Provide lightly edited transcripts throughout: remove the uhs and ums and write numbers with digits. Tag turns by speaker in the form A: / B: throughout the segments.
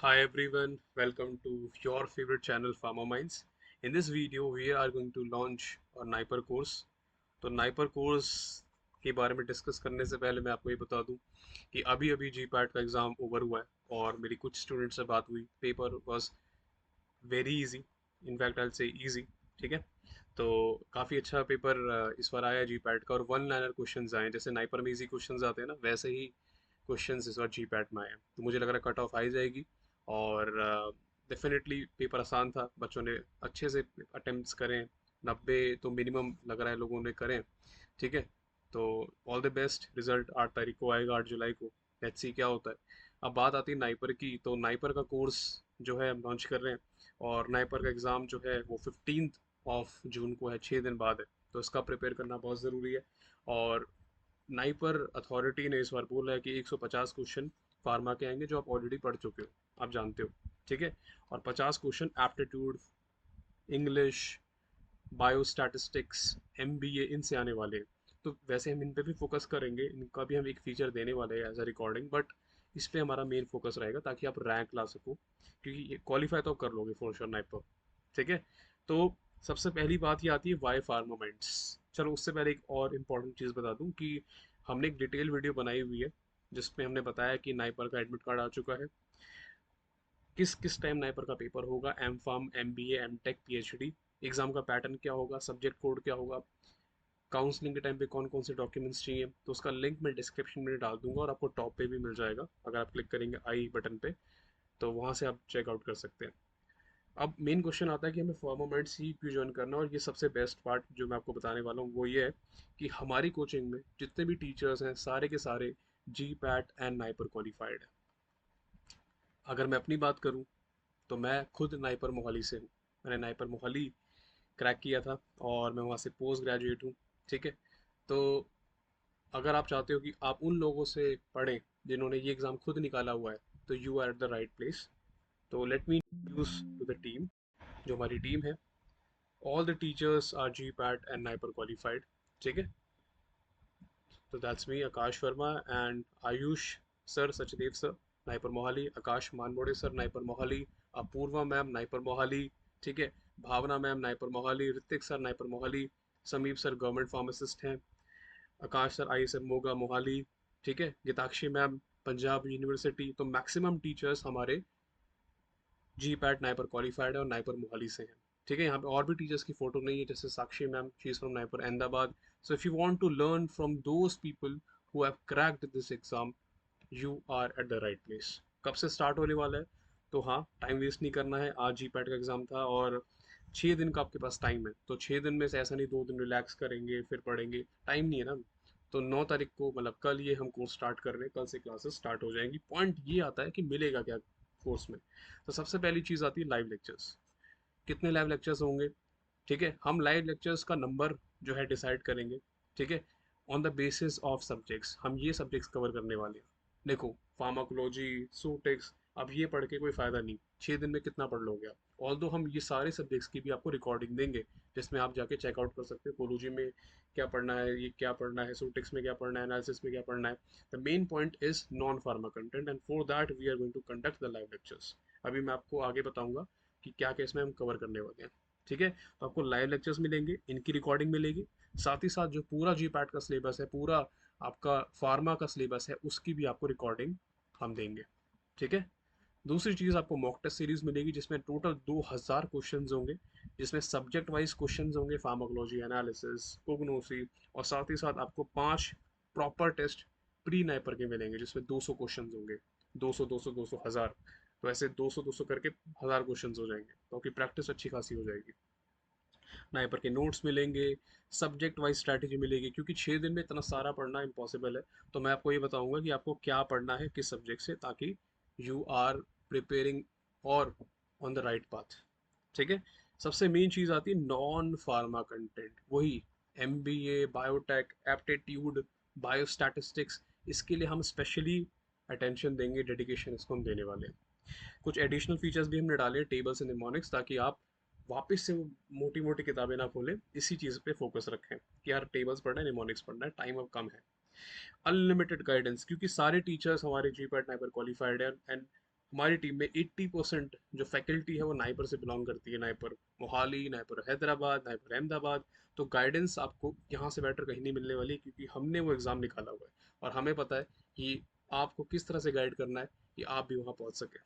A: Hi everyone, welcome to your favorite channel Pharma Minds. In this video, we are going to launch a Niper course. तो NIPER course के बारे में discuss करने से पहले मैं आपको ये बता दूं कि अभी अभी जी पैट का एग्ज़ाम ओवर हुआ है और मेरी कुछ स्टूडेंट से बात हुई। Paper was very easy, in fact I से इजी। ठीक है, तो काफ़ी अच्छा पेपर इस बार आया जी पैट का और वन लाइनर क्वेश्चंस आए। जैसे नाइपर में इजी क्वेश्चंस आते हैं ना, वैसे ही क्वेश्चंस इस बार जी पैट में आए हैं। तो मुझे लग रहा है कट ऑफ आई जाएगी और डेफिनेटली पेपर आसान था, बच्चों ने अच्छे से अटेम्प्ट्स करें। 90 तो मिनिमम लग रहा है लोगों ने करें। ठीक है, तो ऑल द बेस्ट। रिजल्ट 8 तारीख को आएगा, 8 जुलाई को। लेट्स सी क्या होता है। अब बात आती है नाइपर की, तो नाइपर का कोर्स जो है हम लॉन्च कर रहे हैं और नाइपर का एग्ज़ाम जो है वो 15 जून को है, 6 दिन बाद है। तो इसका प्रिपेयर करना बहुत ज़रूरी है। और नाइपर अथॉरिटी ने इस बार बोला है कि 150 क्वेश्चन फार्मा के आएंगे जो आप ऑलरेडी पढ़ चुके हो, आप जानते हो। ठीक है, और 50 question aptitude, English, biostatistics, MBA, इनसे आने वाले हैं। तो वैसे हम इन पे भी फोकस करेंगे, इनका भी हम एक फीचर देने वाले हैं एज अ रिकॉर्डिंग, बट इस पे हमारा मेन फोकस रहेगा ताकि आप रैंक ला सको, क्योंकि ये क्वालिफाई तो कर लोगे फॉर श्योर नाइपर। ठीक है, तो सबसे पहली बात ये आती है वाई फार्मामेंट्स। चलो उससे पहले एक और इम्पॉर्टेंट चीज़ बता दूं कि हमने एक डिटेल वीडियो बनाई हुई है जिसमें हमने बताया कि नाइपर का एडमिट कार्ड आ चुका है, किस किस टाइम नाइपर का पेपर होगा, M pharm, M B M tech, P H D, exam का पैटर्न क्या होगा, सब्जेक्ट कोड क्या होगा, काउंसलिंग के टाइम पे कौन कौन से डॉक्यूमेंट्स चाहिए। तो उसका लिंक मैं डिस्क्रिप्शन में डाल दूंगा और आपको टॉप पे भी मिल जाएगा। अगर आप क्लिक करेंगे आई बटन पे तो वहाँ से आप चेकआउट कर सकते हैं। अब मेन क्वेश्चन आता है कि हमें फॉर्मामेंट्स ही क्यों ज्वाइन करना है, और ये सबसे बेस्ट पार्ट जो मैं आपको बताने वाला हूँ वो ये है कि हमारी कोचिंग में जितने भी टीचर्स हैं सारे के सारे जी पैट एंड नाइपर क्वालिफाइड है। अगर मैं अपनी बात करूँ तो मैं खुद नाइपर मोहाली से हूँ। मैंने नाइपर मोहाली क्रैक किया था और मैं वहाँ से पोस्ट ग्रेजुएट हूँ। ठीक है, तो अगर आप चाहते हो कि आप उन लोगों से पढ़ें जिन्होंने ये एग्ज़ाम खुद निकाला हुआ है, तो you are at the right place. तो let me introduce to the team. जो हमारी टीम है, all the teachers are GPAT and NIPER qualified. ठीक है, तो that's me, Akash Verma and Ayush sir, Sachdev sir NIPER Mohali, Akash Manbode sir NIPER Mohali, Apoorva ma'am NIPER Mohali. ठीक है, Bhavna ma'am NIPER Mohali, Hrithik sir NIPER Mohali, Sameep sir government pharmacist हैं, Akash sir I sir Moga Mohali. ठीक है, गीताक्षी मैम पंजाब यूनिवर्सिटी। तो मैक्सिमम टीचर्स हमारे जी पैट नाइपर क्वालिफाइड है और नाइपर मोहाली से हैं। ठीक है, यहाँ पे और भी टीचर्स की फोटो नहीं है, जैसे Sakshi ma'am, she is from NIPER Ahmedabad. So if you want to learn from those people who have cracked this exam, you are at the right place. कब से स्टार्ट होने वाला है, तो हाँ, टाइम वेस्ट नहीं करना है। आज जी पैट का एग्ज़ाम था और 6 दिन का आपके पास टाइम है, तो 6 दिन में से ऐसा नहीं 2 दिन रिलैक्स करेंगे फिर पढ़ेंगे, टाइम नहीं है ना। तो 9 तारीख को, मतलब कल, ये हम कोर्स स्टार्ट कर रहे हैं, कल से क्लासेस स्टार्ट हो जाएंगी। पॉइंट ये आता है कि मिलेगा क्या कोर्स में। तो सबसे पहली चीज़ आती है लाइव लेक्चर्स। कितने लाइव लेक्चर्स होंगे? ठीक है, हम लाइव लेक्चर्स का नंबर जो है डिसाइड करेंगे। ठीक है, on the basis of subjects हम ये सब्जेक्ट्स कवर करने वाले हैं। देखो, फार्माकोलॉजी, सूटेक्स, अब ये पढ़ के कोई फ़ायदा नहीं, 6 दिन में कितना पढ़ लोगे आप। ऑल दो हम ये सारे सब्जेक्ट्स की भी आपको रिकॉर्डिंग देंगे जिसमें आप जाके चेकआउट कर सकते हो कोलॉजी में क्या पढ़ना है, ये क्या पढ़ना है, सूटेक्स में क्या पढ़ना है, एनालिसिस में क्या पढ़ना है। The main point is non pharma content and for that we are going to conduct the live lectures. अभी मैं आपको आगे बताऊंगा कि क्या क्या इसमें हम कवर करने वाले हैं। ठीक है, तो आपको लाइव लेक्चर्स मिलेंगे, इनकी रिकॉर्डिंग मिलेगी, साथ ही साथ जो पूरा जी पैट का सिलेबस है, पूरा आपका फार्मा का सिलेबस है, उसकी भी आपको रिकॉर्डिंग हम देंगे। ठीक है, दूसरी चीज़, आपको मॉक टेस्ट सीरीज मिलेगी जिसमें टोटल 2000 क्वेश्चंस होंगे, जिसमें सब्जेक्ट वाइज क्वेश्चंस होंगे, फार्माकोलॉजी, एनालिसिस, कोग्नोसी, और साथ ही साथ आपको 5 प्रॉपर टेस्ट प्री नाइपर के मिलेंगे जिसमें 200 क्वेश्चंस होंगे। 200 200 200 1000, तो ऐसे 200 200 करके 1000 क्वेश्चंस हो जाएंगे, तो आपकी प्रैक्टिस अच्छी खासी हो जाएगी। नाइपर के नोट्स मिलेंगे, सब्जेक्ट वाइज स्ट्रैटेजी मिलेगी, क्योंकि 6 दिन में इतना सारा पढ़ना इम्पॉसिबल है। तो मैं आपको ये बताऊंगा कि आपको क्या पढ़ना है किस सब्जेक्ट से, ताकि यू आर प्रिपेयरिंग और ऑन द राइट पाथ। ठीक है, सबसे मेन चीज़ आती है नॉन फार्मा कंटेंट, वही एम बी ए, बायोटेक, एप्टीट्यूड, बायोस्टैटिस्टिक्स। इसके लिए हम स्पेशली अटेंशन देंगे, डेडिकेशन इसको हम देने वाले हैं। कुछ एडिशनल फीचर्स भी हमने डाले, टेबल्स एंड निमोनिक्स, ताकि आप वापस से वो मोटी मोटी किताबें ना खोलें, इसी चीज़ पे फोकस रखें कि यार टेबल्स पढ़ना है, निमोनिक्स पढ़ना है, टाइम अब कम है। अनलिमिटेड गाइडेंस, क्योंकि सारे टीचर्स हमारे जी पैट नाइपर क्वालिफाइड है एंड हमारी टीम में 80% जो फैकल्टी है वो नाइपर से बिलोंग करती है, NIPER Mohali, NIPER Hyderabad, NIPER Ahmedabad. तो गाइडेंस आपको यहाँ से बेटर कहीं नहीं मिलने वाली, क्योंकि हमने वो एग्ज़ाम निकाला हुआ है और हमें पता है कि आपको किस तरह से गाइड करना है कि आप भी वहाँ पहुँच सके।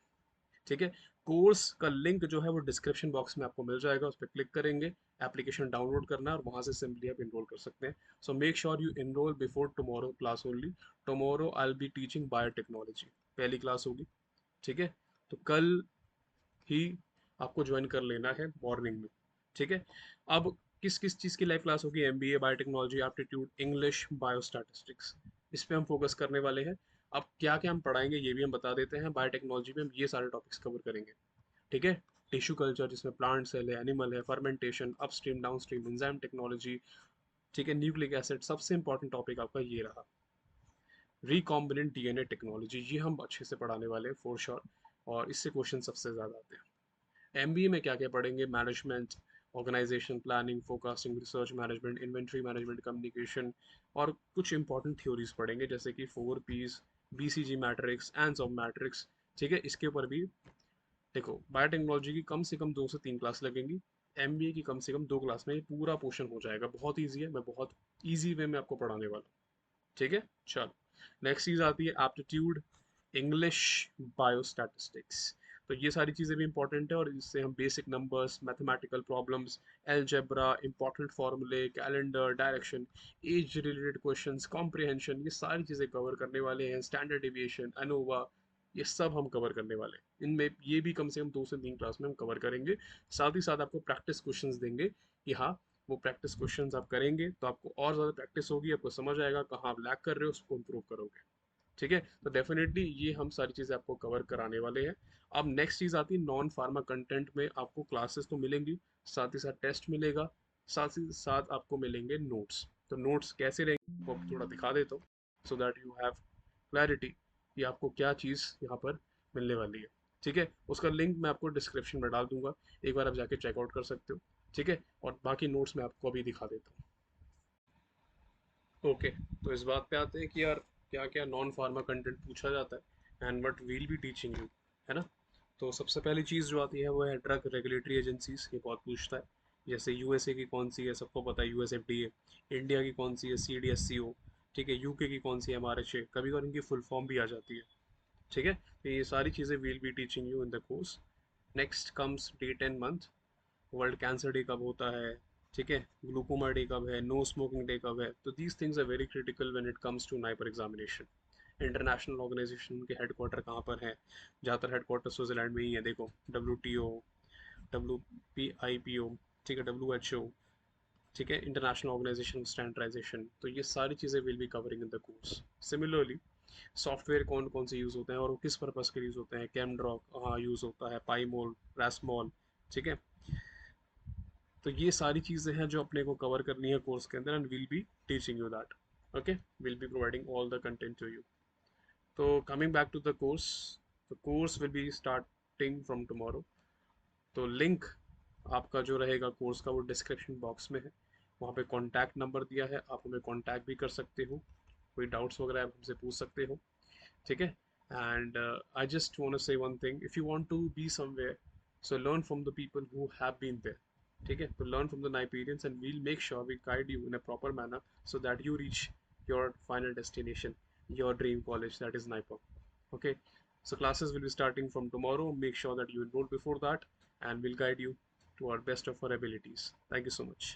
A: ठीक है। कोर्स का लिंक जो है वो डिस्क्रिप्शन बॉक्स में आपको मिल जाएगा, उस पर क्लिक करेंगे, एप्लीकेशन डाउनलोड करना है और वहाँ से सिंपली आप इनरोल कर सकते हैं। So make sure you enrol before tomorrow class only. Tomorrow I will be teaching biotechnology, पहली क्लास होगी। ठीक है। तो कल ही आपको ज्वाइन कर लेना है मॉर्निंग में। ठीक है। अब किस किस चीज़ की लाइव क्लास होगी? MBA, biotechnology, aptitude, English, biostatistics, इस पे हम फोकस करने वाले हैं। अब क्या क्या हम पढ़ाएंगे ये भी हम बता देते हैं। बायोटेक्नोलॉजी में हम ये सारे टॉपिक्स कवर करेंगे। ठीक है। टिश्यू कल्चर जिसमें प्लांट सेल है, एनिमल है, fermentation, upstream downstream, enzyme technology. ठीक है। न्यूक्लिक एसिड, सबसे इंपॉर्टेंट टॉपिक आपका ये रहा। रिकॉम्बिनेंट डीएनए टेक्नोलॉजी, ये हम अच्छे से पढ़ाने वाले हैं फॉर श्योर, और इससे क्वेश्चन सबसे ज़्यादा आते हैं। एमबीए में क्या क्या पढ़ेंगे? Management, organisation, planning, forecasting, research management, inventory management, communication, और कुछ इंपॉर्टेंट थ्योरीज पढ़ेंगे जैसे कि 4 Ps, BCG matrix, Ansoff matrix. ठीक है। इसके ऊपर भी देखो, बायोटेक्नोलॉजी की कम से कम 2 से 3 क्लास लगेंगी, एमबीए की कम से कम 2 क्लास में ये पूरा पोर्शन हो जाएगा। बहुत ईजी है, मैं बहुत ईजी वे में आपको पढ़ाने वाला हूँ। ठीक है। चलो, नेक्स्ट चीज आती है एप्टीट्यूड, इंग्लिश, बायोस्टैटिस्टिक्स। तो ये सारी चीज़ें भी इंपॉर्टेंट है और इससे हम basic numbers, mathematical problems, algebra, important फार्मूले, calendar, direction, age related questions, comprehension, ये सारी चीज़ें कवर करने वाले हैं। स्टैंडर्ड डेविएशन, अनोवा, ये सब हम कवर करने वाले हैं। इनमें ये भी कम से कम 2 से 3 क्लास में हम कवर करेंगे। साथ ही साथ आपको प्रैक्टिस क्वेश्चंस देंगे कि हाँ, वो प्रैक्टिस क्वेश्चंस आप करेंगे तो आपको और ज़्यादा प्रैक्टिस होगी, आपको समझ आएगा कहाँ आप लैग कर रहे हो, उसको इम्प्रूव करोगे। ठीक है। तो डेफिनेटली ये हम सारी चीज़ें आपको कवर कराने वाले हैं। अब नेक्स्ट चीज़ आती है नॉन फार्मा कंटेंट में आपको क्लासेस तो मिलेंगी, साथ ही साथ टेस्ट मिलेगा, साथ ही साथ आपको मिलेंगे नोट्स। तो नोट्स कैसे रहेंगे वो थोड़ा दिखा देता हूँ, सो दैट यू हैव क्लैरिटी कि आपको क्या चीज़ यहाँ पर मिलने वाली है। ठीक है। उसका लिंक मैं आपको डिस्क्रिप्शन में डाल दूंगा, एक बार आप जाके चेकआउट कर सकते हो। ठीक है। और बाकी नोट्स मैं आपको अभी दिखा देता हूँ। ओके। तो इस बात पे आते हैं कि यार क्या क्या नॉन फार्मा कंटेंट पूछा जाता है and what will be teaching you, है ना। तो सबसे पहली चीज़ जो आती है वो है ड्रग रेगुलेटरी एजेंसीज, ये बहुत पूछता है। जैसे यूएसए की कौन सी है, सबको पता है यूएसएफडीए। इंडिया की कौन सी है? सीडीएससीओ। ठीक है। यूके की कौन सी है? एमआरएचए। कभी कभी इनकी फुल फॉर्म भी आ जाती है। ठीक है। तो ये सारी चीज़ें will be teaching you in the course. Next comes date and month, world cancer day कब होता है, ठीक है, ग्लूकोमा डे कब है, नो स्मोकिंग डे कब है। तो these things are very critical when it comes to NIPER examination. International organisation के हेडक्वार्टर कहाँ पर है? ज़्यादातर हेडक्वार्टर स्विट्जरलैंड में ही है। देखो, WTO, WPIPO, ठीक है, WHO, ठीक है, इंटरनेशनल ऑर्गेनाइजेशन स्टैंडर्डाइजेशन। तो ये सारी चीज़ें will be covering in the course. Similarly software कौन कौन से यूज़ होते हैं और वो किस पर्पज़ के यूज़ होते हैं? कैमड्रॉक हाँ यूज़ होता है, पाईमोल, रैसमोल। ठीक है। तो ये सारी चीज़ें हैं जो अपने को कवर करनी है कोर्स के अंदर, and will be teaching you that. Okay. Will be providing all the content to you. तो coming back to the course, the course will be starting from tomorrow. तो लिंक आपका जो रहेगा कोर्स का वो डिस्क्रिप्शन बॉक्स में है। वहाँ पे कॉन्टैक्ट नंबर दिया है, आप हमें कॉन्टैक्ट भी कर सकते हो, कोई डाउट्स वगैरह आप हमसे पूछ सकते हो। ठीक है। And I just want to say one thing, if you want to be somewhere, so learn from the people who have been there. ठीक है। तो learn from the experiences and we'll make sure we guide you in a proper manner so that you reach your final destination, your dream college, that is NIPA. Okay. So classes will be starting from tomorrow. Make sure that you enroll before that, and we'll guide you to our best of our abilities. Thank you so much.